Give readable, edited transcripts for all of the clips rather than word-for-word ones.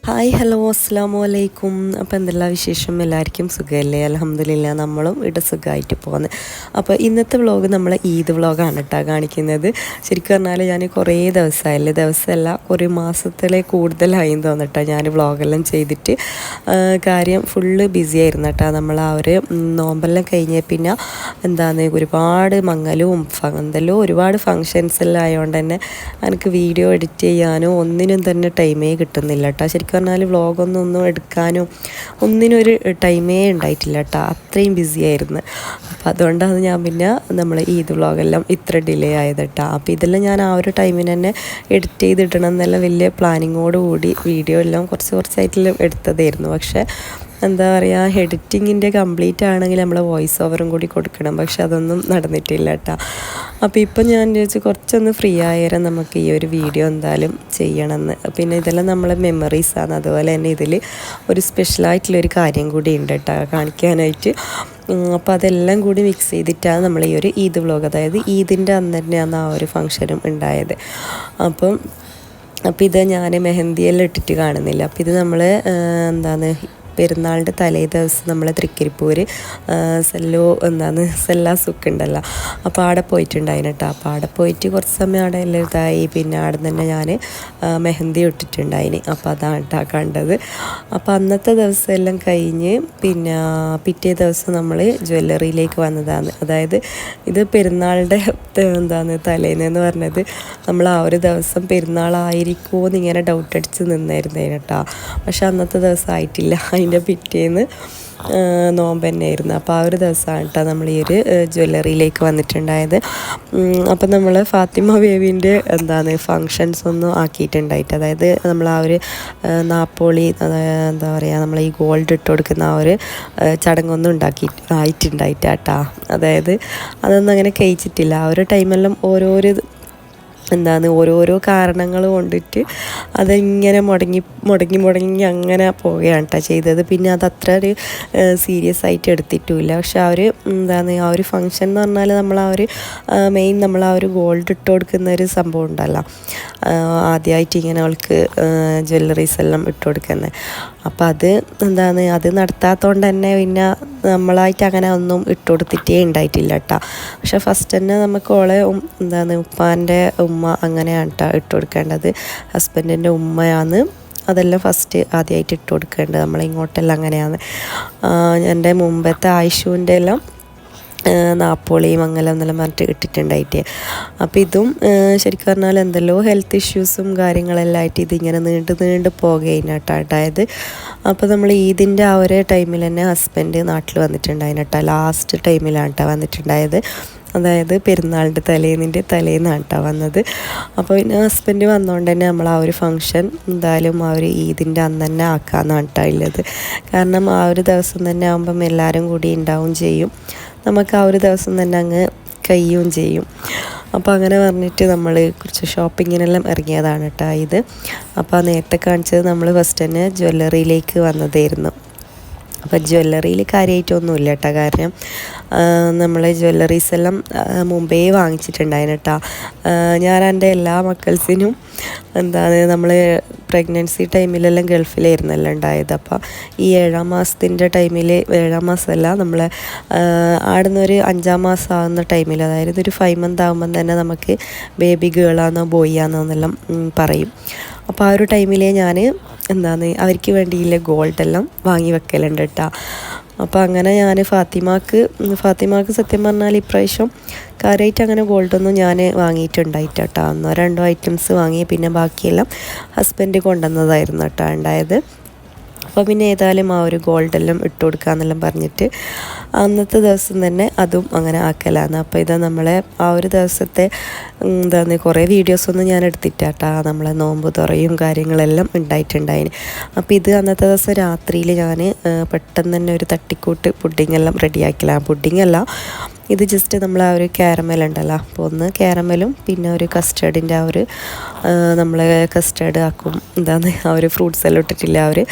Hi hello അസ്സാമു അലൈക്കും. അപ്പോൾ എന്തെല്ലാം വിശേഷം? എല്ലാവർക്കും സുഖമല്ലേ? അൽഹംദുലില്ലാ നമ്മളും ഇവിടെ സുഖമായിട്ട് പോകുന്നത്. അപ്പോൾ ഇന്നത്തെ വ്ളോഗ് നമ്മളെ ഈദ് വ്ളോഗാണ് കേട്ടോ കാണിക്കുന്നത്. ശരിക്കും പറഞ്ഞാൽ ഞാൻ കുറേ ദിവസമല്ല ഒരു മാസത്തിലെ കൂടുതലായി തോന്നിട്ടോ ഞാൻ വ്ളോഗെല്ലാം ചെയ്തിട്ട്. കാര്യം ഫുള്ള് ബിസി ആയിരുന്നു കേട്ടോ. നമ്മൾ ആ ഒരു നോമ്പെല്ലാം കഴിഞ്ഞ പിന്നെ ഒരുപാട് മങ്ങലും എന്തെല്ലോ ഒരുപാട് ഫങ്ഷൻസ് എല്ലാം ആയതുകൊണ്ട് തന്നെ എനിക്ക് വീഡിയോ എഡിറ്റ് ചെയ്യാനോ ഒന്നിനും തന്നെ ടൈമേ കിട്ടുന്നില്ല കേട്ടോ. ശരിക്കും പറഞ്ഞാൽ വ്ളോഗൊന്നും എടുക്കാനോ ഒന്നിനും ഒരു ടൈമേ ഉണ്ടായിട്ടില്ല കേട്ടോ. അത്രയും ബിസി ആയിരുന്നു. അപ്പോൾ അതുകൊണ്ടാണ് ഞാൻ പിന്നെ നമ്മൾ ഈദ് വ്ളോഗെല്ലാം ഇത്ര ഡിലേ ആയത് കേട്ടോ. അപ്പോൾ ഇതെല്ലാം ഞാൻ ആ ഒരു ടൈമിന് തന്നെ എഡിറ്റ് ചെയ്തിടണം എന്നെല്ലാം വലിയ പ്ലാനിങ്ങോടുകൂടി വീഡിയോ എല്ലാം കുറച്ചായിട്ടുള്ള എടുത്തതായിരുന്നു. പക്ഷേ എന്താ പറയുക, എഡിറ്റിങ്ങിൻ്റെ കംപ്ലീറ്റ് ആണെങ്കിൽ നമ്മൾ വോയിസ് ഓവറും കൂടി കൊടുക്കണം. പക്ഷെ അതൊന്നും നടന്നിട്ടില്ല കേട്ടോ. അപ്പോൾ ഇപ്പം ഞാൻ വിചാരിച്ചു കുറച്ചൊന്ന് ഫ്രീ ആയാലും നമുക്ക് ഈ ഒരു വീഡിയോ എന്തായാലും ചെയ്യണമെന്ന്. പിന്നെ ഇതെല്ലാം നമ്മളെ മെമ്മറീസാണ്. അതുപോലെ തന്നെ ഇതിൽ ഒരു സ്പെഷ്യലായിട്ടുള്ളൊരു കാര്യം കൂടി ഉണ്ട് കേട്ടോ കാണിക്കാനായിട്ട്. അപ്പോൾ അതെല്ലാം കൂടി മിക്സ് ചെയ്തിട്ടാണ് നമ്മൾ ഈ ഒരു ഈദ് വ്ളോഗ്, അതായത് ഈദിൻ്റെ അന്ന് തന്നെയാണ് ആ ഒരു ഫംഗ്ഷനും ഉണ്ടായത്. അപ്പോൾ ഇത് ഞാൻ മെഹന്തിയെല്ലാം ഇട്ടിട്ട് കാണുന്നില്ല. അപ്പോൾ ഇത് നമ്മൾ പെരുന്നാളിൻ്റെ തലേ ദിവസം നമ്മൾ തൃക്കരിപ്പൂർ സെല്ലാ സുക്ക് ഉണ്ടല്ലോ, അപ്പോൾ അവിടെ പോയിട്ടുണ്ടായിന് കേട്ടോ. അപ്പോൾ അവിടെ പോയിട്ട് കുറച്ച് സമയം അവിടെ എല്ലാം ഇതായി. പിന്നെ അവിടെ തന്നെ ഞാൻ മെഹന്തി ഇട്ടിട്ടുണ്ടായിന്. അപ്പോൾ അതാണ് കേട്ടോ കണ്ടത്. അപ്പോൾ അന്നത്തെ ദിവസം എല്ലാം കഴിഞ്ഞ് പിന്നെ പിറ്റേ ദിവസം നമ്മൾ ജ്വല്ലറിയിലേക്ക് വന്നതാണ്. അതായത് ഇത് പെരുന്നാളിൻ്റെ തലേന്ന് പറഞ്ഞത് നമ്മൾ ആ ഒരു ദിവസം പെരുന്നാളായിരിക്കുമോ എന്നിങ്ങനെ ഡൗട്ട് അടിച്ച് നിന്നായിരുന്നേന് കേട്ടോ. പക്ഷെ അന്നത്തെ ദിവസം ആയിട്ടില്ല, അതിൻ്റെ പിറ്റേന്ന് നോമ്പ് തന്നെയായിരുന്നു. അപ്പോൾ ആ ഒരു ദിവസമാണ് കേട്ടോ നമ്മൾ ഈ ഒരു ജ്വല്ലറിയിലേക്ക് വന്നിട്ടുണ്ടായത്. അപ്പം നമ്മൾ ഫാത്തിമ ബേബീൻ്റെ ഫങ്ഷൻസ് ഒന്നും ആക്കിയിട്ടുണ്ടായിട്ട്, അതായത് നമ്മൾ ആ ഒരു നാപ്പോളി നമ്മൾ ഈ ഗോൾഡ് ഇട്ട് കൊടുക്കുന്ന ആ ഒരു ചടങ്ങൊന്നും ആയിട്ടുണ്ടായിട്ട് കേട്ടോ. അതായത് അതൊന്നും അങ്ങനെ കഴിച്ചിട്ടില്ല. ആ ഒരു ടൈമെല്ലാം ഓരോരോ കാരണങ്ങൾ കൊണ്ടിട്ട് അതിങ്ങനെ മുടങ്ങി അങ്ങനെ പോവുകയാണ് കേട്ടോ ചെയ്തത്. പിന്നെ അത് അത്ര ഒരു സീരിയസ് ആയിട്ട് എടുത്തിട്ടുമില്ല. പക്ഷെ ആ ഒരു ഫങ്ഷൻ എന്ന് പറഞ്ഞാൽ നമ്മൾ ആ ഒരു മെയിൻ നമ്മൾ ആ ഒരു ഗോൾഡ് ഇട്ട് കൊടുക്കുന്ന ഒരു സംഭവം ഉണ്ടല്ലോ, ആദ്യമായിട്ട് ഇങ്ങനെ അവൾക്ക് ജ്വല്ലറീസ് എല്ലാം ഇട്ട് കൊടുക്കുന്നത്. അപ്പോൾ അത് നടത്താത്തതുകൊണ്ട് തന്നെ പിന്നെ നമ്മളായിട്ട് അങ്ങനെ ഒന്നും ഇട്ട് കൊടുത്തിട്ടേ ഉണ്ടായിട്ടില്ല കേട്ടോ. പക്ഷെ ഫസ്റ്റ് തന്നെ നമുക്ക് ഓളെ ഉപ്പാൻ്റെ ഉമ്മ അങ്ങനെയാണ് കേട്ടോ ഇട്ട് കൊടുക്കേണ്ടത്. ഹസ്ബൻഡിൻ്റെ ഉമ്മയാണ് അതെല്ലാം ഫസ്റ്റ് ആദ്യമായിട്ട് ഇട്ട് കൊടുക്കേണ്ടത്. നമ്മളിങ്ങോട്ടെല്ലാം അങ്ങനെയാണ്. എൻ്റെ മുമ്പത്തെ ആയിഷൂൻ്റെ എല്ലാം നാപ്പോളി മംഗലം എന്നെല്ലാം പറഞ്ഞിട്ട് ഇട്ടിട്ടുണ്ടായിട്ട്. അപ്പോൾ ഇതും ശരിക്കും പറഞ്ഞാൽ എന്തെല്ലോ ഹെൽത്ത് ഇഷ്യൂസും കാര്യങ്ങളെല്ലാം ആയിട്ട് ഇതിങ്ങനെ നീണ്ട് പോകുകയാണ് കേട്ടോ ഉണ്ടായത്. അപ്പോൾ നമ്മൾ ഈദിൻ്റെ ആ ഒരു ടൈമിൽ തന്നെ ഹസ്ബൻഡ് നാട്ടിൽ വന്നിട്ടുണ്ടായിരുന്നു കേട്ടോ. ലാസ്റ്റ് ടൈമിലാണ് കേട്ടോ വന്നിട്ടുണ്ടായത്. അതായത് പെരുന്നാളിൻ്റെ തലേന്നാണ് കേട്ടോ വന്നത്. അപ്പോൾ പിന്നെ ഹസ്ബൻഡ് വന്നതുകൊണ്ട് തന്നെ നമ്മൾ ആ ഒരു ഫങ്ഷൻ എന്തായാലും ആ ഒരു ഈദിൻ്റെ അന്ന് തന്നെ ആക്കാമെന്നാണ് കേട്ടോ ഉള്ളത്. കാരണം ആ ഒരു ദിവസം തന്നെ ആകുമ്പം എല്ലാവരും കൂടി ഉണ്ടാവും ചെയ്യും, നമുക്ക് ആ ഒരു ദിവസം തന്നെ അങ്ങ് കഴിയുകയും ചെയ്യും. അപ്പോൾ അങ്ങനെ പറഞ്ഞിട്ട് നമ്മൾ കുറച്ച് ഷോപ്പിങ്ങിനെല്ലാം ഇറങ്ങിയതാണ് കേട്ടോ ഇത്. അപ്പോൾ നേരത്തെ കാണിച്ചത് നമ്മൾ ഫസ്റ്റ് തന്നെ ജ്വല്ലറിയിലേക്ക് വന്നതായിരുന്നു. അപ്പോൾ ജ്വല്ലറിയിൽ കാര്യമായിട്ടൊന്നുമില്ല കേട്ടോ. കാരണം നമ്മൾ ജ്വല്ലറീസ് എല്ലാം മുമ്പേ വാങ്ങിച്ചിട്ടുണ്ടായിരുന്നു കേട്ടോ. ഞാൻ എൻ്റെ എല്ലാ മക്കൾസിനും നമ്മൾ പ്രഗ്നൻസി ടൈമിലെല്ലാം ഗൾഫിലായിരുന്നല്ലോ ഉണ്ടായത്. അപ്പോൾ ഈ 7-ാം മാസത്തിൻ്റെ ടൈമിൽ, 7-ാം മാസമല്ല, നമ്മൾ ആടുന്നൊരു 5-ാം മാസം ആകുന്ന ടൈമിൽ, അതായത് ഒരു 5 മന്ത് ആകുമ്പം തന്നെ നമുക്ക് ബേബി ഗേളാന്നോ ബോയ് ആന്നോ എന്നെല്ലാം പറയും. അപ്പോൾ ആ ഒരു ടൈമിൽ ഞാൻ അവർക്ക് വേണ്ടിയില്ല ഗോൾഡെല്ലാം വാങ്ങി വെക്കലുണ്ട് കേട്ടോ. അപ്പോൾ അങ്ങനെ ഞാൻ ഫാത്തിമാക്ക് സത്യം പറഞ്ഞാൽ ഇപ്രാവശ്യം കാര്യമായിട്ട് അങ്ങനെ ഗോൾഡൊന്നും ഞാൻ വാങ്ങിയിട്ടുണ്ടായിട്ട് കേട്ടോ. 1-2 ഐറ്റംസ് വാങ്ങി, പിന്നെ ബാക്കിയെല്ലാം ഹസ്ബൻഡ് കൊണ്ടുവന്നതായിരുന്നു കേട്ടോ ഉണ്ടായത്. അപ്പോൾ പിന്നെ ഏതായാലും ആ ഒരു ഗോൾഡെല്ലാം ഇട്ട് കൊടുക്കാമെന്നെല്ലാം പറഞ്ഞിട്ട് അന്നത്തെ ദിവസം തന്നെ അതും അങ്ങനെ ആക്കലാണ്. അപ്പോൾ ഇത് നമ്മളെ ആ ഒരു ദിവസത്തെ കുറേ വീഡിയോസൊന്നും ഞാൻ എടുത്തിട്ടാട്ടാ. നമ്മളെ നോമ്പ് തുറയും കാര്യങ്ങളെല്ലാം ഉണ്ടായിട്ടുണ്ടായിന്. അപ്പോൾ ഇത് അന്നത്തെ ദിവസം രാത്രിയിൽ ഞാൻ പെട്ടെന്ന് തന്നെ ഒരു തട്ടിക്കൂട്ട് പുഡിങ്ങെല്ലാം റെഡിയാക്കലാണ്. പുഡിങ്ങല്ല, ഇത് ജസ്റ്റ് നമ്മൾ ആ ഒരു കാരമൽ ഉണ്ടല്ലോ, അപ്പോൾ ഒന്ന് കാരമലും പിന്നെ ഒരു കസ്റ്റേർഡിൻ്റെ ആ ഒരു നമ്മൾ കസ്റ്റേർഡ് ആക്കും ആ ഒരു ഫ്രൂട്ട്സ് എല്ലാം ഇട്ടിട്ടില്ല, ആ ഒരു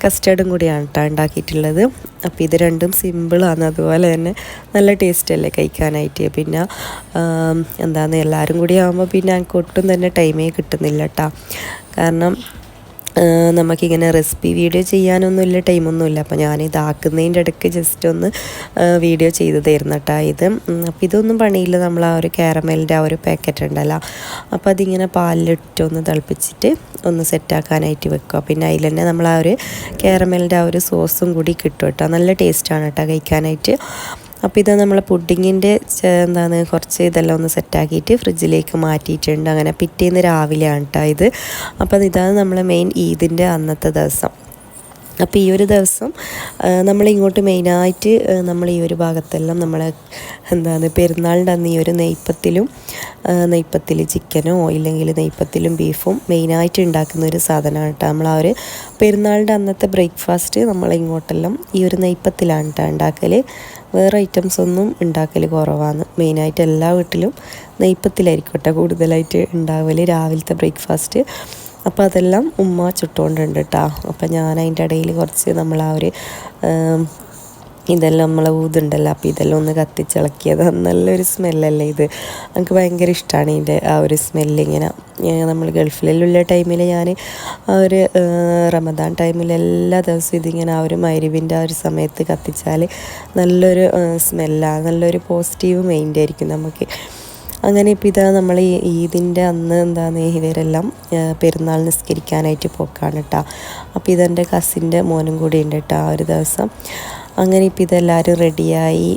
കസ്റ്റേർഡും കൂടിയാണ് കേട്ടോ ഉണ്ടാക്കിയിട്ടുള്ളത്. അപ്പോൾ ഇത് രണ്ടും സിമ്പിളാണ്, അതുപോലെ തന്നെ നല്ല ടേസ്റ്റല്ലേ കഴിക്കാനായിട്ട്. പിന്നെ എല്ലാവരും കൂടി ആകുമ്പോൾ പിന്നെ എനിക്ക് ഒട്ടും തന്നെ ടൈമേ കിട്ടുന്നില്ല കേട്ടോ. കാരണം നമുക്കിങ്ങനെ റെസിപ്പി വീഡിയോ ചെയ്യാനൊന്നുമില്ല, ടൈമൊന്നുമില്ല. അപ്പോൾ ഞാൻ ഇതാക്കുന്നതിൻ്റെ ഇടയ്ക്ക് ജസ്റ്റ് ഒന്ന് വീഡിയോ ചെയ്തതായിരുന്നു കേട്ടോ ഇത്. അപ്പോൾ ഇതൊന്നും പണിയില്ല. നമ്മൾ ആ ഒരു കാരമലിൻ്റെ ആ ഒരു പാക്കറ്റ് ഉണ്ടല്ലോ, അപ്പോൾ അതിങ്ങനെ പാലിലിട്ടൊന്ന് തിളപ്പിച്ചിട്ട് ഒന്ന് സെറ്റാക്കാനായിട്ട് വെക്കുക. പിന്നെ അതിൽ തന്നെ നമ്മൾ ആ ഒരു കാരമലിൻ്റെ ആ ഒരു സോസും കൂടി കിട്ടും കേട്ടോ. നല്ല ടേസ്റ്റാണ് കേട്ടോ കഴിക്കാനായിട്ട്. അപ്പോൾ ഇത് നമ്മൾ പുഡിങ്ങിൻ്റെ കുറച്ച് ഇതെല്ലാം ഒന്ന് സെറ്റാക്കിയിട്ട് ഫ്രിഡ്ജിലേക്ക് മാറ്റിയിട്ടുണ്ട്. അങ്ങനെ പിറ്റേന്ന് രാവിലെയാണ് കേട്ടോ ഇത്. അപ്പോൾ ഇതാണ് നമ്മൾ മെയിൻ ഈദിൻ്റെ അന്നത്തെ ദിവസം. അപ്പോൾ ഈ ഒരു ദിവസം നമ്മളിങ്ങോട്ട് മെയിനായിട്ട് നമ്മൾ ഈ ഒരു ഭാഗത്തെല്ലാം നമ്മൾ പെരുന്നാളിൻ്റെ അന്ന് ഈ ഒരു നെയ്പ്പത്തിൽ ചിക്കനോ ഇല്ലെങ്കിൽ നെയ്പ്പത്തിലും ബീഫും മെയിനായിട്ട് ഉണ്ടാക്കുന്ന ഒരു സാധനമാണ് കേട്ടോ. നമ്മൾ ആ ഒരു പെരുന്നാളിൻ്റെ അന്നത്തെ ബ്രേക്ക്ഫാസ്റ്റ് നമ്മളിങ്ങോട്ടെല്ലാം ഈ ഒരു നെയ്പ്പത്തിലാണ് കേട്ടോ ഉണ്ടാക്കൽ. വേറെ ഐറ്റംസ് ഒന്നും ഉണ്ടാക്കൽ കുറവാണ്. മെയിനായിട്ട് എല്ലാ വീട്ടിലും നെയ്പ്പത്തിലായിരിക്കും കേട്ടോ കൂടുതലായിട്ട് ഉണ്ടാവൽ രാവിലത്തെ ബ്രേക്ക്ഫാസ്റ്റ്. അപ്പോൾ അതെല്ലാം ഉമ്മ ചുട്ടുകൊണ്ടുണ്ട് കേട്ടോ. അപ്പോൾ ഞാൻ അതിൻ്റെ ഇടയിൽ കുറച്ച് നമ്മൾ ആ ഒരു ഇതെല്ലാം നമ്മളെ ഊതുണ്ടല്ലോ, അപ്പോൾ ഇതെല്ലാം ഒന്ന് കത്തിച്ചിളക്കിയത്. നല്ലൊരു സ്മെല്ലല്ലേ ഇത്. എനിക്ക് ഭയങ്കര ഇഷ്ടമാണ് ഇതിൻ്റെ ആ ഒരു സ്മെല്ലിങ്ങനെ. നമ്മൾ ഗൾഫിലുള്ള ടൈമിൽ ഞാൻ ആ ഒരു റമദാൻ ടൈമിൽ എല്ലാ ദിവസവും ഇതിങ്ങനെ ആ ഒരു മഗ്‌രിബിൻ്റെ ആ ഒരു സമയത്ത് കത്തിച്ചാൽ നല്ലൊരു സ്മെല്ലാണ്, നല്ലൊരു പോസിറ്റീവ് മൈൻഡ് ആയിരിക്കും നമുക്ക്. അങ്ങനെ ഇപ്പോൾ ഇതാ നമ്മൾ ഈ ഈദിൻ്റെ അന്ന് ഇവരെല്ലാം പെരുന്നാൾ നിസ്കരിക്കാനായിട്ട് പോക്കാണ് കേട്ടോ. അപ്പോൾ ഇതെൻ്റെ കസിൻ്റെ മോനും കൂടി ഉണ്ട് കേട്ടോ ആ ഒരു ദിവസം. അങ്ങനെ ഇപ്പോൾ ഇതെല്ലാവരും റെഡിയായി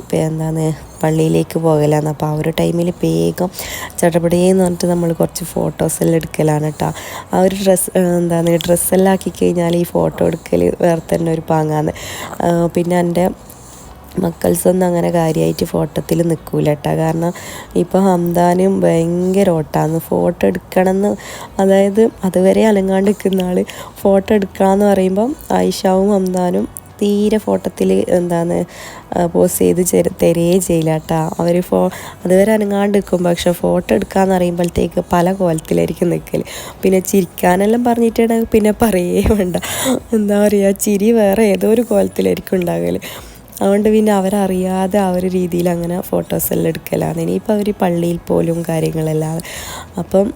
പള്ളിയിലേക്ക് പോകലാണ്. അപ്പോൾ ആ ഒരു ടൈമിൽ വേഗം ചടപടേന്ന് പറഞ്ഞിട്ട് നമ്മൾ കുറച്ച് ഫോട്ടോസെല്ലാം എടുക്കലാണ് കേട്ടോ. ആ ഒരു ഡ്രസ്സെല്ലാം ആക്കി കഴിഞ്ഞാൽ ഈ ഫോട്ടോ എടുക്കൽ വേറെ തന്നെ ഒരു പാങ്ങാണ്. പിന്നെ എൻ്റെ മക്കൾസൊന്നും അങ്ങനെ കാര്യമായിട്ട് ഫോട്ടോത്തിൽ നിൽക്കൂല കേട്ടോ. കാരണം ഇപ്പോൾ ഹംദാനും ഭയങ്കര ഓട്ടാന്ന് ഫോട്ടോ എടുക്കണമെന്ന്. അതായത് അതുവരെ അലങ്ങാണ്ട് നിൽക്കുന്ന ആൾ ഫോട്ടോ എടുക്കണമെന്ന് പറയുമ്പം ആയിഷാവും ഹംദാനും തീരെ ഫോട്ടോത്തിൽ പോസ്റ്റ് ചെയ്ത് തരുകയേ ചെയ്യില്ല കേട്ടോ. അവർ അതുവരെ അനങ്ങാണ്ട് നിൽക്കും. പക്ഷെ ഫോട്ടോ എടുക്കാമെന്ന് പറയുമ്പോഴത്തേക്ക് പല കോലത്തിലായിരിക്കും നിൽക്കൽ. പിന്നെ ചിരിക്കാനെല്ലാം പറഞ്ഞിട്ടുണ്ടെങ്കിൽ പിന്നെ പറയേ വേണ്ട. എന്താ പറയുക, ചിരി വേറെ ഏതോ ഒരു കോലത്തിലായിരിക്കും ഉണ്ടാകൽ. അതുകൊണ്ട് പിന്നെ അവരറിയാതെ ആ ഒരു രീതിയിൽ അങ്ങനെ ഫോട്ടോസെല്ലാം എടുക്കലാണ്. ഇനിയിപ്പോൾ അവർ പള്ളിയിൽ പോലും കാര്യങ്ങളെല്ലാം. അപ്പം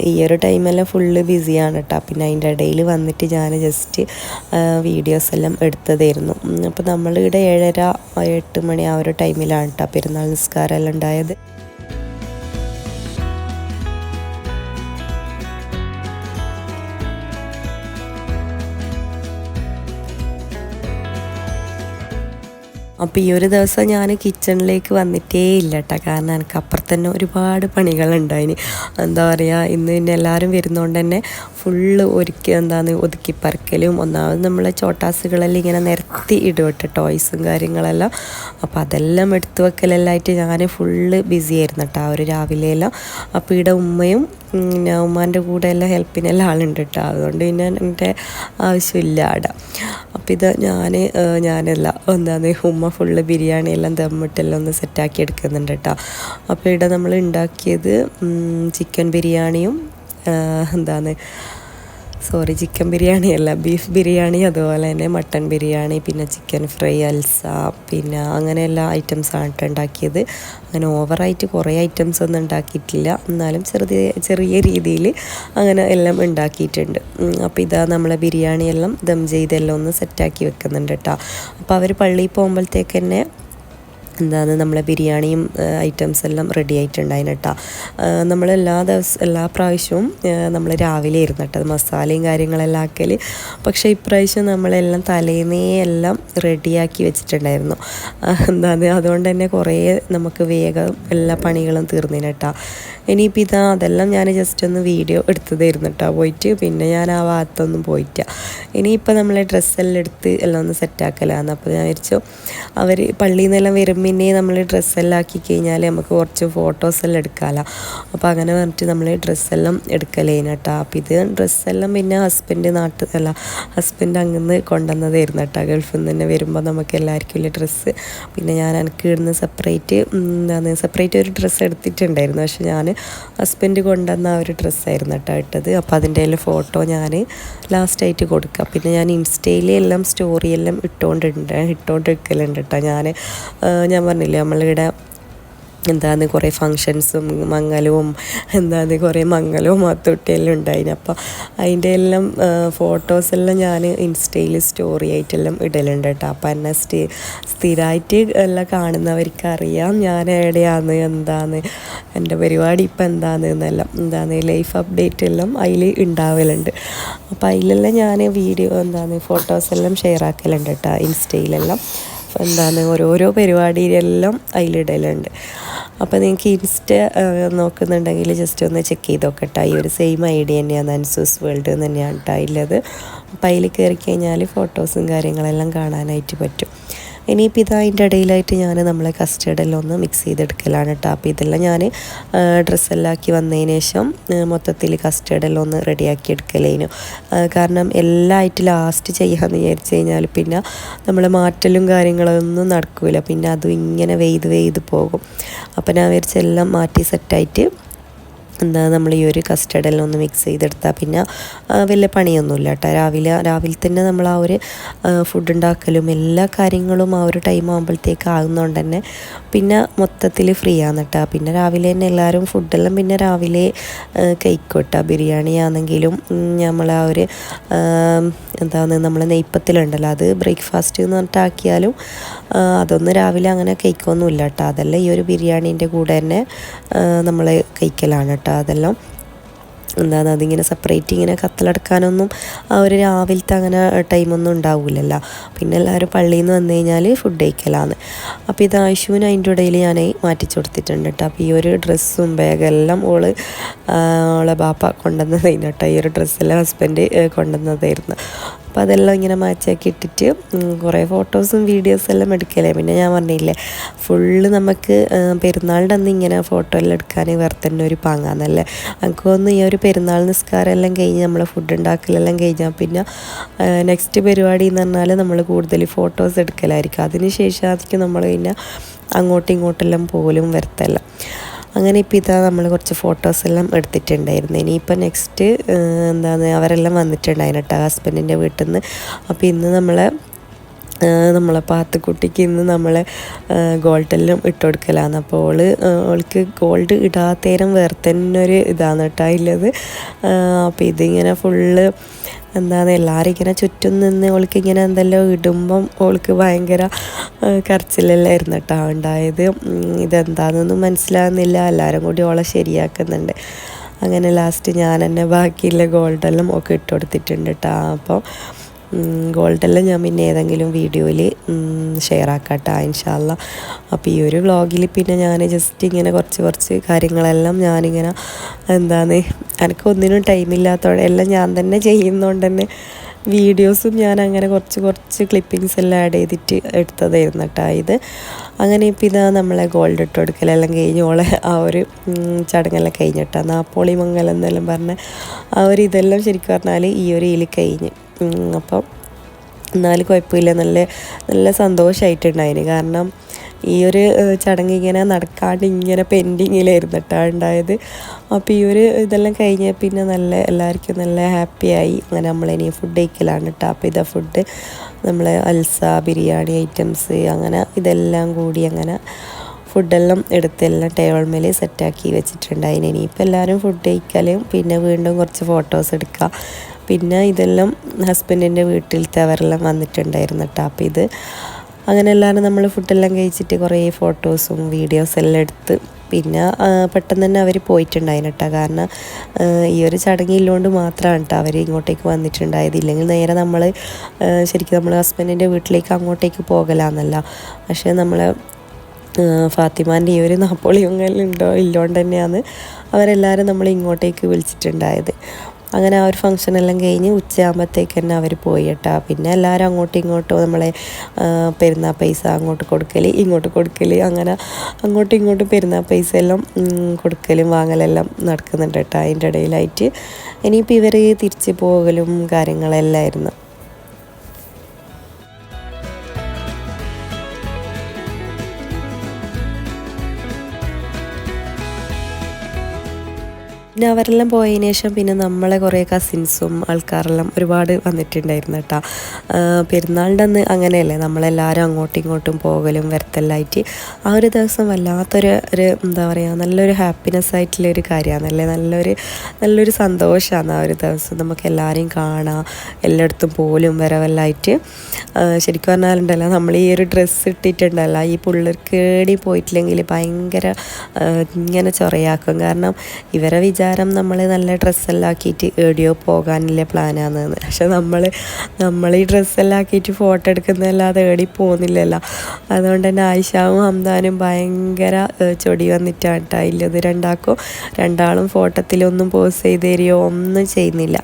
ഈ ഒരു ടൈമെല്ലാം ഫുള്ള് ബിസിയാണ് കേട്ടോ. പിന്നെ അതിൻ്റെ ഇടയിൽ വന്നിട്ട് ഞാൻ ജസ്റ്റ് വീഡിയോസ് എല്ലാം എടുത്തതായിരുന്നു. അപ്പോൾ നമ്മളിവിടെ 7:30-8 മണി ആ ഒരു ടൈമിലാണ് കേട്ടോ പെരുന്നാൾ നിസ്കാരം എല്ലാം ഉണ്ടായത്. അപ്പോൾ ഈ ഒരു ദിവസം ഞാൻ കിച്ചണിലേക്ക് വന്നിട്ടേ ഇല്ല കേട്ടോ. കാരണം എനിക്ക് അപ്പുറത്ത് തന്നെ ഒരുപാട് പണികളുണ്ടായിന്. എന്താ പറയുക, ഇന്ന് പിന്നെ എല്ലാവരും വരുന്നതുകൊണ്ട് തന്നെ ഫുള്ള് ഒതുക്കി പറിക്കലും. ഒന്നാമത് നമ്മളെ ചോട്ടാസുകളെല്ലാം ഇങ്ങനെ നിരത്തി ഇടുവട്ടെ ടോയ്സും കാര്യങ്ങളെല്ലാം. അപ്പോൾ അതെല്ലാം എടുത്തു വെക്കലെല്ലാമായിട്ട് ഞാൻ ഫുള്ള് ബിസി ആയിരുന്നു കേട്ടോ ആ ഒരു രാവിലെയെല്ലാം. അപ്പോൾ ഇവിടെ ഉമ്മയും ഉമ്മാൻ്റെ കൂടെ എല്ലാം ഹെൽപ്പിനെല്ലാം ആളുണ്ട് കേട്ടോ. അതുകൊണ്ട് പിന്നെ എൻ്റെ ആവശ്യമില്ല അവിടെ. അപ്പോൾ ഇത് ഞാനല്ല ഉമ്മ ഫുള്ള് ബിരിയാണി എല്ലാം ദമ്മിട്ടെല്ലാം ഒന്ന് സെറ്റാക്കി എടുക്കുന്നുണ്ട് കേട്ടോ. അപ്പോൾ ഇവിടെ നമ്മൾ ഉണ്ടാക്കിയത് ചിക്കൻ ബിരിയാണിയും ചിക്കൻ ബിരിയാണിയല്ല, ബീഫ് ബിരിയാണി, അതുപോലെ തന്നെ മട്ടൻ ബിരിയാണി, പിന്നെ ചിക്കൻ ഫ്രൈ, അൽസ, പിന്നെ അങ്ങനെ എല്ലാ ഐറ്റംസാണ് കേട്ടോ ഉണ്ടാക്കിയത്. അങ്ങനെ ഓവറായിട്ട് കുറേ ഐറ്റംസ് ഒന്നും ഉണ്ടാക്കിയിട്ടില്ല, എന്നാലും ചെറിയ രീതിയിൽ അങ്ങനെ എല്ലാം ഉണ്ടാക്കിയിട്ടുണ്ട്. അപ്പോൾ ഇതാ നമ്മളെ ബിരിയാണിയെല്ലാം ദം ചെയ്തെല്ലാം ഒന്ന് സെറ്റാക്കി വെക്കുന്നുണ്ട് കേട്ടോ. അപ്പോൾ അവർ പള്ളിയിൽ പോകുമ്പോഴത്തേക്ക് തന്നെ നമ്മളെ ബിരിയാണിയും ഐറ്റംസ് എല്ലാം റെഡി ആയിട്ടുണ്ടായിന് കേട്ടോ. നമ്മൾ എല്ലാ പ്രാവശ്യവും നമ്മൾ രാവിലെ ഇരുന്ന് കേട്ടോ മസാലയും കാര്യങ്ങളെല്ലാം ആക്കൽ. പക്ഷേ ഇപ്രാവശ്യം നമ്മളെല്ലാം തലേന്നേ എല്ലാം റെഡിയാക്കി വെച്ചിട്ടുണ്ടായിരുന്നു. അതുകൊണ്ട് തന്നെ കുറേ നമുക്ക് വേഗം എല്ലാ പണികളും തീർന്നിന് കേട്ടോ. ഇനിയിപ്പോൾ അതെല്ലാം ഞാൻ ജസ്റ്റ് ഒന്ന് വീഡിയോ എടുത്തതായിരുന്നു കേട്ടോ പോയിട്ട്. പിന്നെ ഞാൻ ആ ഭാഗത്തൊന്നും പോയിട്ടില്ല. ഇനിയിപ്പോൾ നമ്മളെ ഡ്രസ്സെല്ലാം എടുത്ത് എല്ലാം ഒന്ന് സെറ്റാക്കലാണ്. അപ്പോൾ ഞാൻ വിചാരിച്ചു അവർ പള്ളിയിൽ നിന്നെല്ലാം വരുമ്പോൾ നമ്മൾ ഡ്രസ്സെല്ലാം ആക്കി കഴിഞ്ഞാൽ നമുക്ക് കുറച്ച് ഫോട്ടോസെല്ലാം എടുക്കാമല്ലോ. അപ്പോൾ അങ്ങനെ പറഞ്ഞിട്ട് നമ്മൾ ഡ്രസ്സെല്ലാം എടുക്കലേന് കേട്ടോ. അപ്പോൾ ഇത് ഡ്രസ്സെല്ലാം പിന്നെ ഹസ്ബൻഡ് അങ്ങനെ കൊണ്ടുവന്നതായിരുന്നു കേട്ടോ. ഗൾഫിൽ നിന്ന് തന്നെ വരുമ്പോൾ നമുക്ക് എല്ലാവർക്കും ഇല്ല ഡ്രസ്സ്. പിന്നെ ഞാൻ എനിക്ക് ഇടുന്ന സെപ്പറേറ്റ് ഒരു ഡ്രസ്സ് എടുത്തിട്ടുണ്ടായിരുന്നു. പക്ഷെ ഞാൻ ഹസ്ബൻഡ് കൊണ്ടുവന്ന ആ ഒരു ഡ്രസ്സായിരുന്നു കേട്ടോ ഇട്ടത്. അപ്പോൾ അതിൻ്റെ ഫോട്ടോ ഞാൻ ലാസ്റ്റായിട്ട് കൊടുക്കുക. പിന്നെ ഞാൻ ഇൻസ്റ്റയിലെല്ലാം സ്റ്റോറിയെല്ലാം ഇട്ടുകൊണ്ടിരിക്കലുണ്ട് കേട്ടോ. ഞാൻ പറഞ്ഞില്ലേ നമ്മളിവിടെ എന്താണ് കുറേ ഫങ്ഷൻസും മംഗലവും എന്താണ് കുറേ മംഗലവും അത്തൊട്ടിയെല്ലാം ഉണ്ടായിന്. അപ്പോൾ അതിൻ്റെ എല്ലാം ഫോട്ടോസെല്ലാം ഞാൻ ഇൻസ്റ്റയിൽ സ്റ്റോറി ആയിട്ടെല്ലാം ഇടലുണ്ട് കേട്ടോ. അപ്പോൾ എന്നെ സ്ഥിരമായിട്ട് എല്ലാം കാണുന്നവർക്ക് അറിയാം ഞാൻ എവിടെയാണ് എന്താണ് എൻ്റെ പരിപാടി ഇപ്പം എന്താണെന്നെല്ലാം എന്താണ് ലൈഫ് അപ്ഡേറ്റ് എല്ലാം അതിൽ ഉണ്ടാവലുണ്ട്. അപ്പോൾ അതിലെല്ലാം ഞാൻ വീഡിയോ എന്താണ് ഫോട്ടോസെല്ലാം ഷെയർ ആക്കലുണ്ട് കേട്ടോ ഇൻസ്റ്റയിലെല്ലാം. എന്താണ് ഓരോരോ പരിപാടിയിലെല്ലാം അതിലിടലുണ്ട്. അപ്പോൾ നിങ്ങൾക്ക് ഇൻസ്റ്റ നോക്കുന്നുണ്ടെങ്കിൽ ജസ്റ്റ് ഒന്ന് ചെക്ക് ചെയ്ത് നോക്കട്ടെ. ഈ ഒരു സെയിം ഐഡിയ തന്നെയാണ് അൻസൂസ് വേൾഡ് തന്നെയാണ് കേട്ടോ ഉള്ളത്. അപ്പോൾ അതിൽ കയറി കഴിഞ്ഞാൽ ഫോട്ടോസും കാര്യങ്ങളെല്ലാം കാണാനായിട്ട് പറ്റും. ഇനിയിപ്പോൾ ഇത് അതിൻ്റെ ഇടയിലായിട്ട് ഞാൻ നമ്മളെ കസ്റ്റർഡെല്ലാം ഒന്ന് മിക്സ് ചെയ്തെടുക്കലാണ് കേട്ടോ. അപ്പോൾ ഇതെല്ലാം ഞാൻ ഡ്രസ്സെല്ലാം ആക്കി വന്നതിന് ശേഷം മൊത്തത്തിൽ കസ്റ്റർഡെല്ലാം ഒന്ന് റെഡിയാക്കി എടുക്കലേനു. കാരണം എല്ലാം ആയിട്ട് ലാസ്റ്റ് ചെയ്യാമെന്ന് വിചാരിച്ചു കഴിഞ്ഞാൽ പിന്നെ നമ്മൾ മാറ്റലും കാര്യങ്ങളൊന്നും നടക്കില്ല. പിന്നെ അതും ഇങ്ങനെ വെയ്ത് പോകും. അപ്പോൾ ഞാൻ വിചാരിച്ചെല്ലാം മാറ്റി സെറ്റായിട്ട് എന്താ നമ്മൾ ഈ ഒരു കസ്റ്റർഡെല്ലാം ഒന്ന് മിക്സ് ചെയ്തെടുത്താൽ പിന്നെ വലിയ പണിയൊന്നുമില്ല കേട്ടോ. രാവിലെ തന്നെ നമ്മൾ ആ ഒരു ഫുഡ് ഉണ്ടാക്കലും എല്ലാ കാര്യങ്ങളും ആ ഒരു ടൈം ആകുമ്പോഴത്തേക്ക് ആകുന്നതുകൊണ്ട് തന്നെ പിന്നെ മൊത്തത്തിൽ ഫ്രീ ആണ് കേട്ടോ. പിന്നെ രാവിലെ തന്നെ എല്ലാവരും ഫുഡെല്ലാം പിന്നെ രാവിലെ കഴിക്കും കേട്ടോ. ബിരിയാണി ആണെങ്കിലും നമ്മൾ ആ ഒരു എന്താണ് നമ്മൾ നെയ്പ്പത്തിലുണ്ടല്ലോ അത് ബ്രേക്ക്ഫാസ്റ്റ് എന്ന് പറഞ്ഞിട്ടാക്കിയാലും അതൊന്നും രാവിലെ അങ്ങനെ കഴിക്കൊന്നുമില്ല കേട്ടോ. അതെല്ലാം ഈ ഒരു ബിരിയാണീൻ്റെ കൂടെ തന്നെ നമ്മൾ കഴിക്കലാണ് കേട്ടോ. അതെല്ലാം എന്താണ് അതിങ്ങനെ സെപ്പറേറ്റ് ഇങ്ങനെ കത്തലെടുക്കാനൊന്നും ആ ഒരു രാവിലത്തെ അങ്ങനെ ടൈമൊന്നും ഉണ്ടാവില്ലല്ലോ. പിന്നെ എല്ലാവരും പള്ളിയിൽ നിന്ന് വന്നു കഴിഞ്ഞാൽ ഫുഡ് കഴിക്കലാണ്. അപ്പോൾ ഇത് ആശുവിന് അതിൻ്റെ ഇടയിൽ ഞാൻ മാറ്റിച്ചു കൊടുത്തിട്ടുണ്ട് കേട്ടോ. അപ്പോൾ ഈ ഒരു ഡ്രസ്സും ബാഗെല്ലാം ഓളെ ബാപ്പ കൊണ്ടുവന്നതായിരുന്നു കേട്ടോ. ഈ ഒരു ഡ്രസ്സെല്ലാം ഹസ്ബൻഡ് കൊണ്ടുവന്നതായിരുന്നു. അപ്പോൾ അതെല്ലാം ഇങ്ങനെ മാച്ചാക്കി ഇട്ടിട്ട് കുറേ ഫോട്ടോസും വീഡിയോസെല്ലാം എടുക്കലേ. പിന്നെ ഞാൻ പറഞ്ഞില്ലേ ഫുള്ള് നമുക്ക് പെരുന്നാളിൻ്റെ അന്ന് ഇങ്ങനെ ഫോട്ടോ എല്ലാം എടുക്കാൻ വേറെ തന്നെ ഒരു പാങ്ങാന്നല്ലേ. എനിക്ക് തോന്നുന്നു ഈ ഒരു പെരുന്നാൾ നിസ്കാരം എല്ലാം കഴിഞ്ഞ് നമ്മൾ ഫുഡ് ഉണ്ടാക്കലെല്ലാം കഴിഞ്ഞാൽ പിന്നെ നെക്സ്റ്റ് പരിപാടി എന്ന് പറഞ്ഞാൽ നമ്മൾ കൂടുതൽ ഫോട്ടോസ് എടുക്കലായിരിക്കും. അതിന് ശേഷമായിരിക്കും നമ്മൾ പിന്നെ അങ്ങോട്ടും ഇങ്ങോട്ടെല്ലാം പോലും വരത്തല്ല. അങ്ങനെ ഇപ്പോൾ ഇതാ നമ്മൾ കുറച്ച് ഫോട്ടോസെല്ലാം എടുത്തിട്ടുണ്ടായിരുന്നു. ഇനിയിപ്പോൾ നെക്സ്റ്റ് എന്താണ് അവരെല്ലാം വന്നിട്ടുണ്ടായിരുന്നു കേട്ടോ ഹസ്ബൻഡിൻ്റെ വീട്ടിൽ നിന്ന്. അപ്പോൾ ഇന്ന് നമ്മളെ പാത്തുക്കുട്ടിക്ക് ഇന്ന് നമ്മളെ ഗോൾഡെല്ലാം ഇട്ട് കൊടുക്കലാണ്. അപ്പോൾ അവൾക്ക് ഗോൾഡ് ഇടാത്തേരം വേറെ തന്നെ ഒരു ഇതാണ് കേട്ടോ ഉള്ളത്. അപ്പോൾ ഇതിങ്ങനെ ഫുള്ള് എന്താണ് എല്ലാവരും ഇങ്ങനെ ചുറ്റും നിന്ന് അവൾക്ക് ഇങ്ങനെ എന്തെല്ലാം ഇടുമ്പം അവൾക്ക് ഭയങ്കര കരച്ചിലെല്ലായിരുന്നു കേട്ടോ ഉണ്ടായത്. ഇതെന്താണെന്നൊന്നും മനസ്സിലാകുന്നില്ല. എല്ലാവരും കൂടി അവളെ ശരിയാക്കുന്നുണ്ട്. അങ്ങനെ ലാസ്റ്റ് ഞാൻ തന്നെ ബാക്കിയുള്ള ഗോൾഡെല്ലാം ഒക്കെ ഇട്ട് കൊടുത്തിട്ടുണ്ട് കേട്ടോ. അപ്പോൾ ഗോൾഡെല്ലാം ഞാൻ പിന്നെ ഏതെങ്കിലും വീഡിയോയിൽ ഷെയർ ആക്കാം കേട്ടോ ഇൻഷാ അല്ലാ. അപ്പോൾ ഈ ഒരു വ്ളോഗിൽ പിന്നെ ഞാൻ ജസ്റ്റ് ഇങ്ങനെ കുറച്ച് കാര്യങ്ങളെല്ലാം ഞാനിങ്ങനെ എന്താണ് എനിക്കൊന്നിനും ടൈമില്ലാത്തതോടെ എല്ലാം ഞാൻ തന്നെ ചെയ്യുന്നതുകൊണ്ട് തന്നെ വീഡിയോസും ഞാൻ അങ്ങനെ കുറച്ച് ക്ലിപ്പിങ്സ് എല്ലാം ആഡ് ചെയ്തിട്ട് എടുത്തതായിരുന്നു കേട്ടോ ഇത്. അങ്ങനെ ഇപ്പോൾ ഇതാ നമ്മളെ ഗോൾഡ് ഇട്ട് കൊടുക്കലെല്ലാം കഴിഞ്ഞ് ഓളെ ആ ഒരു ചടങ്ങെല്ലാം കഴിഞ്ഞിട്ടാ നാപ്പോളി മംഗലം എന്നെല്ലാം പറഞ്ഞ് ആ ഒരു ഇതെല്ലാം ശരിക്കും പറഞ്ഞാൽ ഈ ഒരു ഇതിൽ കഴിഞ്ഞ്. അപ്പം എന്നാലും കുഴപ്പമില്ല, നല്ല സന്തോഷമായിട്ടുണ്ടായിന്. കാരണം ഈ ഒരു ചടങ്ങ് ഇങ്ങനെ നടക്കാണ്ട് ഇങ്ങനെ പെൻഡിങ്ങിലായിരുന്നു കേട്ടോ ഉണ്ടായത്. അപ്പോൾ ഈ ഒരു ഇതെല്ലാം കഴിഞ്ഞാൽ പിന്നെ എല്ലാവർക്കും നല്ല ഹാപ്പിയായി. അങ്ങനെ നമ്മളിനി ഫുഡ് കഴിക്കലാണ് കേട്ടോ. അപ്പോൾ ഇതാ ഫുഡ് നമ്മൾ അൽസ ബിരിയാണി ഐറ്റംസ് അങ്ങനെ ഇതെല്ലാം കൂടി അങ്ങനെ ഫുഡെല്ലാം എടുത്തെല്ലാം ടേബിൾ മേൽ സെറ്റാക്കി വെച്ചിട്ടുണ്ടായിന്. ഇനിയിപ്പോൾ എല്ലാവരും ഫുഡ് കഴിക്കലും പിന്നെ വീണ്ടും കുറച്ച് ഫോട്ടോസ് എടുക്കുക. പിന്നെ ഇതെല്ലാം ഹസ്ബൻഡിൻ്റെ വീട്ടിലത്തെ അവരെല്ലാം വന്നിട്ടുണ്ടായിരുന്നു കേട്ടോ. അപ്പോൾ ഇത് അങ്ങനെ എല്ലാവരും നമ്മൾ ഫുഡെല്ലാം കഴിച്ചിട്ട് കുറേ ഫോട്ടോസും വീഡിയോസെല്ലാം എടുത്ത് പിന്നെ പെട്ടെന്ന് തന്നെ അവർ പോയിട്ടുണ്ടായിരുന്നു കേട്ടോ. കാരണം ഈ ഒരു ചടങ്ങില്ലോണ്ട് മാത്രമാണ് കേട്ടോ അവർ ഇങ്ങോട്ടേക്ക് വന്നിട്ടുണ്ടായത്. ഇല്ലെങ്കിൽ നേരെ നമ്മൾ ശരിക്കും നമ്മൾ ഹസ്ബൻഡിൻ്റെ വീട്ടിലേക്ക് അങ്ങോട്ടേക്ക് പോകലാന്നല്ല. പക്ഷേ നമ്മൾ ഫാത്തിമാൻ്റെ ഈ ഒരു നാപ്പോളി ഇല്ലോണ്ട് തന്നെയാണ് അവരെല്ലാവരും നമ്മൾ ഇങ്ങോട്ടേക്ക് വിളിച്ചിട്ടുണ്ടായത്. അങ്ങനെ ആ ഒരു ഫംഗ്ഷനെല്ലാം കഴിഞ്ഞ് ഉച്ചയാകുമ്പോഴത്തേക്ക് തന്നെ അവർ പോയി കേട്ടോ. പിന്നെ എല്ലാവരും അങ്ങോട്ടും ഇങ്ങോട്ടും നമ്മളെ പെരുന്നാൾ പൈസ അങ്ങോട്ട് കൊടുക്കൽ ഇങ്ങോട്ട് കൊടുക്കൽ അങ്ങനെ അങ്ങോട്ടും ഇങ്ങോട്ടും പെരുന്നാൾ പൈസ എല്ലാം കൊടുക്കലും വാങ്ങലെല്ലാം നടക്കുന്നുണ്ട് കേട്ടോ അതിൻ്റെ ഇടയിലായിട്ട്. ഇനിയിപ്പോൾ ഇവർ തിരിച്ച് പോകലും കാര്യങ്ങളെല്ലാം ആയിരുന്നു. പിന്നെ അവരെല്ലാം പോയതിന് ശേഷം പിന്നെ നമ്മളെ കുറേ കസിൻസും ആൾക്കാരെല്ലാം ഒരുപാട് വന്നിട്ടുണ്ടായിരുന്നു കേട്ടോ. പെരുന്നാളിൻ്റെ അന്ന് അങ്ങനെയല്ലേ, നമ്മളെല്ലാവരും അങ്ങോട്ടും ഇങ്ങോട്ടും പോകലും വരത്തെല്ലായിട്ട് ആ ഒരു ദിവസം വല്ലാത്തൊരു എന്താ പറയുക, നല്ലൊരു ഹാപ്പിനെസ് ആയിട്ടുള്ളൊരു കാര്യമാണല്ലേ, നല്ലൊരു സന്തോഷമാണ് ആ ഒരു ദിവസം. നമുക്ക് എല്ലാവരെയും കാണാം, എല്ലായിടത്തും പോലും വരവെല്ലായിട്ട്. ശരിക്കും പറഞ്ഞാലുണ്ടല്ലോ, നമ്മൾ ഈ ഒരു ഡ്രസ്സ് ഇട്ടിട്ടുണ്ടല്ലോ, ഈ പിള്ളേർക്കേടി പോയിട്ടില്ലെങ്കിൽ ഭയങ്കര ഇങ്ങനെ ചൊറയാക്കും. കാരണം ഇവരെ വിചാരം നമ്മൾ നല്ല ഡ്രസ്സെല്ലാം ആക്കിയിട്ട് എവിടെയോ പോകാനുള്ള പ്ലാനാണെന്ന്. പക്ഷെ നമ്മൾ ഈ ഡ്രസ്സെല്ലാം ആക്കിയിട്ട് ഫോട്ടോ എടുക്കുന്നതല്ലാതെ എവിടെ പോകുന്നില്ലല്ലോ. അതുകൊണ്ട് തന്നെ ആയിഷാവും ഹംദാനും ഭയങ്കര ചൊടി വന്നിട്ടാണ് കേട്ടോ ഇല്ലത്. രണ്ടാളും ഫോട്ടോത്തിലൊന്നും പോസ്റ്റ് ചെയ്ത് തരികയോ ഒന്നും ചെയ്യുന്നില്ല.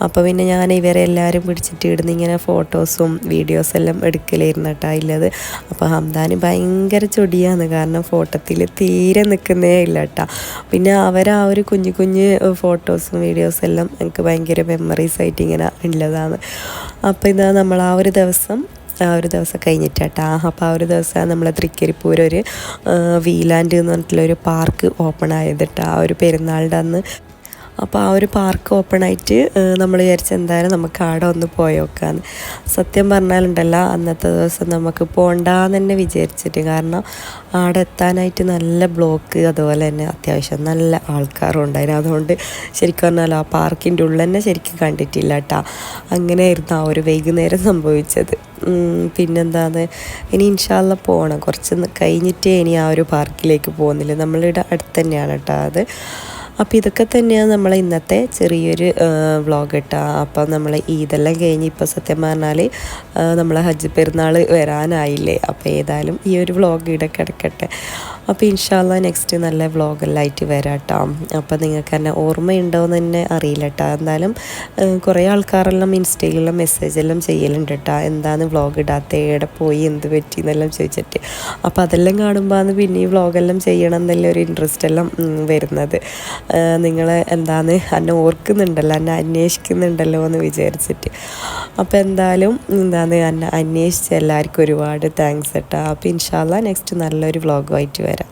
അപ്പോൾ പിന്നെ ഞാൻ ഇവരെ എല്ലാവരും പിടിച്ചിട്ട് ഇടുന്ന ഇങ്ങനെ ഫോട്ടോസും വീഡിയോസെല്ലാം എടുക്കലായിരുന്നു കേട്ടോ ഇല്ലത്. അപ്പോൾ ഹംദാന് ഭയങ്കര ചൊടിയാണ്, കാരണം ഫോട്ടോത്തിൽ തീരെ നിൽക്കുന്നേ ഇല്ല കേട്ടോ. പിന്നെ ആ ഒരു കുഞ്ഞു ഫോട്ടോസും വീഡിയോസെല്ലാം എനിക്ക് ഭയങ്കര മെമ്മറീസ് ആയിട്ട് ഇങ്ങനെ ഉള്ളതാണ്. അപ്പോൾ ഇതാ നമ്മൾ ആ ഒരു ദിവസം കഴിഞ്ഞിട്ടാ. അപ്പോൾ ആ ഒരു ദിവസം നമ്മൾ തൃക്കരിപ്പൂർ ഒരു വീലാൻഡ് എന്ന് പറഞ്ഞിട്ടുള്ളൊരു പാർക്ക് ഓപ്പൺ ആയത് കേട്ടോ ആ ഒരു പെരുന്നാളിൻ്റെ അന്ന്. അപ്പോൾ ആ ഒരു പാർക്ക് ഓപ്പൺ ആയിട്ട് നമ്മൾ വിചാരിച്ച എന്തായാലും നമുക്ക് ആടെ ഒന്ന് പോയി നോക്കാമെന്ന്. സത്യം പറഞ്ഞാലുണ്ടല്ലോ, അന്നത്തെ ദിവസം നമുക്ക് പോകണ്ടെന്ന് തന്നെ വിചാരിച്ചിട്ട്, കാരണം ആടെ എത്താനായിട്ട് നല്ല ബ്ലോക്ക്, അതുപോലെ തന്നെ അത്യാവശ്യം നല്ല ആൾക്കാരും ഉണ്ടായിരുന്നു. അതുകൊണ്ട് ശരിക്കും പറഞ്ഞാൽ ആ പാർക്കിൻ്റെ ഉള്ളിൽ തന്നെ ശരിക്കും കണ്ടിട്ടില്ല കേട്ടോ. അങ്ങനെയായിരുന്നു ആ ഒരു വൈകുന്നേരം സംഭവിച്ചത്. പിന്നെന്താണ്, ഇനി ഇൻഷാ അല്ലാ പോകണം, കുറച്ച് കഴിഞ്ഞിട്ടേ ഇനി ആ ഒരു പാർക്കിലേക്ക് പോകുന്നില്ല. നമ്മളിവിടെ അടുത്ത് തന്നെയാണ് കേട്ടോ അത്. അപ്പോൾ ഇതൊക്കെ തന്നെയാണ് നമ്മളെ ഇന്നത്തെ ചെറിയൊരു വ്ളോഗ് കേട്ടോ. അപ്പം നമ്മൾ ഈദെല്ലാം കഴിഞ്ഞ് ഇപ്പോൾ സത്യം പറഞ്ഞാൽ നമ്മളെ ഹജ്ജ് പെരുന്നാൾ വരാനായില്ലേ. അപ്പോൾ ഏതായാലും ഈ ഒരു വ്ളോഗ് ഇവിടെ കിടക്കട്ടെ. അപ്പോൾ ഇൻഷാ അല്ലാ നെക്സ്റ്റ് നല്ല വ്ളോഗെല്ലാം ആയിട്ട് വരാം കേട്ടോ. അപ്പോൾ നിങ്ങൾക്ക് തന്നെ ഓർമ്മയുണ്ടോയെന്ന് തന്നെ അറിയില്ല കേട്ടോ. എന്തായാലും കുറേ ആൾക്കാരെല്ലാം ഇൻസ്റ്റയിലെല്ലാം മെസ്സേജെല്ലാം ചെയ്യലുണ്ട് കേട്ടോ, എന്താണ് വ്ളോഗ് ഇടാത്ത, എവിടെ പോയി, എന്ത് പറ്റി എന്നെല്ലാം ചോദിച്ചിട്ട്. അപ്പോൾ അതെല്ലാം കാണുമ്പോൾ പിന്നെ ഈ വ്ളോഗെല്ലാം ചെയ്യണം എന്നുള്ള ഒരു ഇൻട്രസ്റ്റ് എല്ലാം വരുന്നത്. നിങ്ങൾ എന്നെ ഓർക്കുന്നുണ്ടല്ലോ, എന്നെ അന്വേഷിക്കുന്നുണ്ടല്ലോ എന്ന് വിചാരിച്ചിട്ട്. അപ്പോൾ എന്തായാലും എന്നെ അന്വേഷിച്ച എല്ലാവർക്കും ഒരുപാട് താങ്ക്സ് കേട്ടോ. അപ്പോൾ ഇൻഷാ അല്ലാ നെക്സ്റ്റ് നല്ലൊരു വ്ളോഗുമായിട്ട് വരാം.